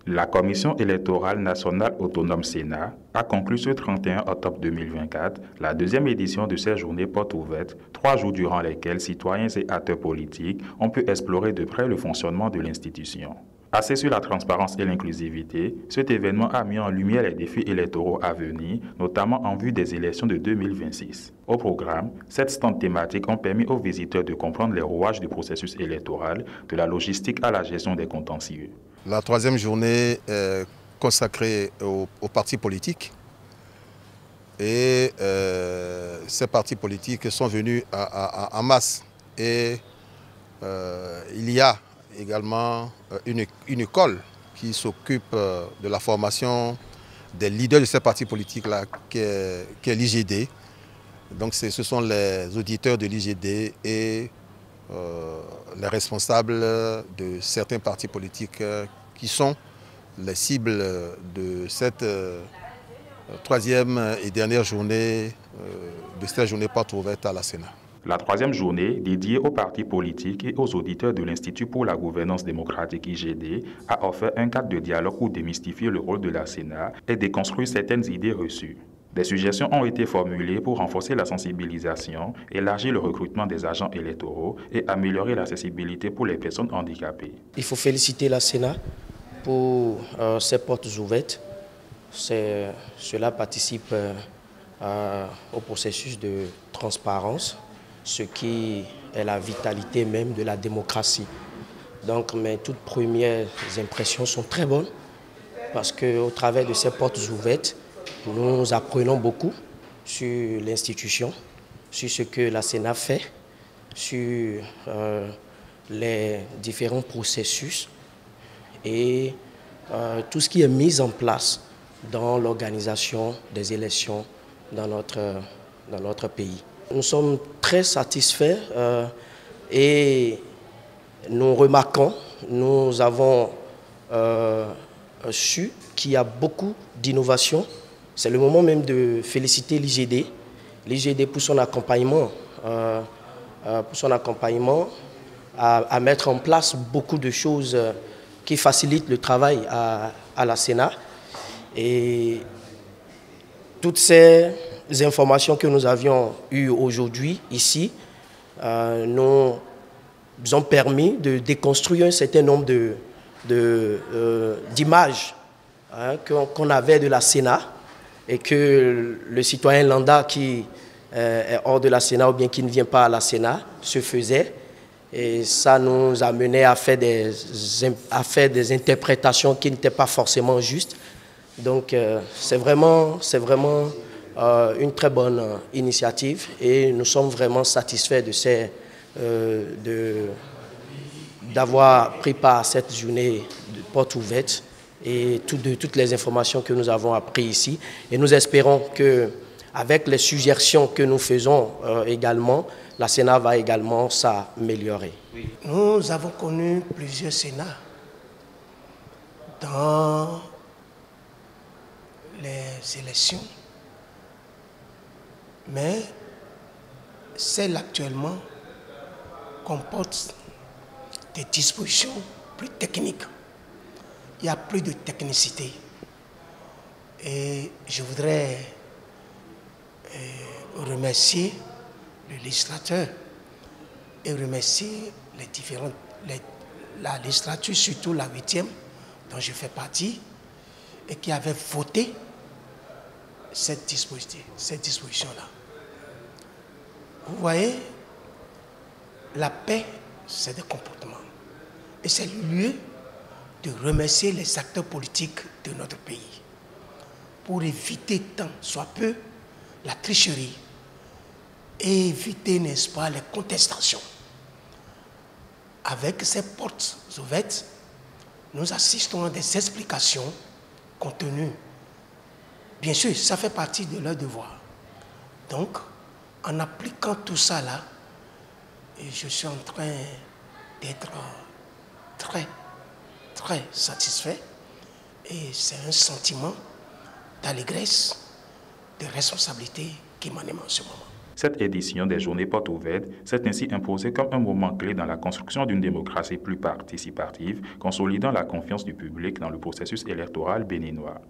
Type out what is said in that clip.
La Commission électorale nationale autonome Sénat a conclu ce 31 octobre 2024 la deuxième édition de ces journées portes ouvertes, 3 jours durant lesquels citoyens et acteurs politiques ont pu explorer de près le fonctionnement de l'institution. Axé sur la transparence et l'inclusivité, cet événement a mis en lumière les défis électoraux à venir, notamment en vue des élections de 2026. Au programme, 7 stands thématiques ont permis aux visiteurs de comprendre les rouages du processus électoral, de la logistique à la gestion des contentieux. La troisième journée est consacrée aux partis politiques et ces partis politiques sont venus en masse. Et il y a également une école qui s'occupe de la formation des leaders de ces partis politiques-là, qui est l'IGD. Donc ce sont les auditeurs de l'IGD et les responsables de certains partis politiques qui sont les cibles de cette troisième et dernière journée de cette journée porte ouverte à la Sénat. La troisième journée, dédiée aux partis politiques et aux auditeurs de l'Institut pour la gouvernance démocratique IGD, a offert un cadre de dialogue pour démystifier le rôle de la Sénat et déconstruire certaines idées reçues. Des suggestions ont été formulées pour renforcer la sensibilisation, élargir le recrutement des agents électoraux et améliorer l'accessibilité pour les personnes handicapées. Il faut féliciter la Sénat pour ses portes ouvertes. Cela participe au processus de transparence, ce qui est la vitalité même de la démocratie. Donc mes toutes premières impressions sont très bonnes parce qu'au travers de ces portes ouvertes, nous apprenons beaucoup sur l'institution, sur ce que la Sénat fait, sur les différents processus et tout ce qui est mis en place dans l'organisation des élections dans notre pays. Nous sommes très satisfaits et nous remarquons, nous avons su qu'il y a beaucoup d'innovations. C'est le moment même de féliciter l'IGD pour son accompagnement, à mettre en place beaucoup de choses qui facilitent le travail à la Sénat. Et toutes ces informations que nous avions eues aujourd'hui ici nous ont permis de déconstruire un certain nombre d'images qu'on avait de la Sénat et que le citoyen lambda qui est hors de la Sénat ou bien qui ne vient pas à la Sénat se faisait. Et ça nous a mené à faire des interprétations qui n'étaient pas forcément justes. Donc c'est vraiment une très bonne initiative et nous sommes vraiment satisfaits d'avoir pris part à cette journée de porte ouverte et de toutes les informations que nous avons apprises ici. Et nous espérons qu'avec les suggestions que nous faisons également, la Sénat va également s'améliorer. Oui. Nous avons connu plusieurs Sénats dans les élections, mais celle actuellement comporte des dispositions plus techniques. Il y a plus de technicité. Et je voudrais remercier le législateur et remercier la législature, surtout la 8e, dont je fais partie, et qui avait voté cette disposition-là. Vous voyez, la paix, c'est des comportements. Et c'est le lieu de remercier les acteurs politiques de notre pays pour éviter tant soit peu la tricherie et éviter, n'est-ce pas, les contestations. Avec ces portes ouvertes, nous assistons à des explications contenues. Bien sûr, ça fait partie de leur devoir. Donc, en appliquant tout ça là, je suis en train d'être très satisfait. Et c'est un sentiment d'allégresse, de responsabilité qui m'anime en ce moment. Cette édition des Journées portes ouvertes s'est ainsi imposée comme un moment clé dans la construction d'une démocratie plus participative, consolidant la confiance du public dans le processus électoral béninois.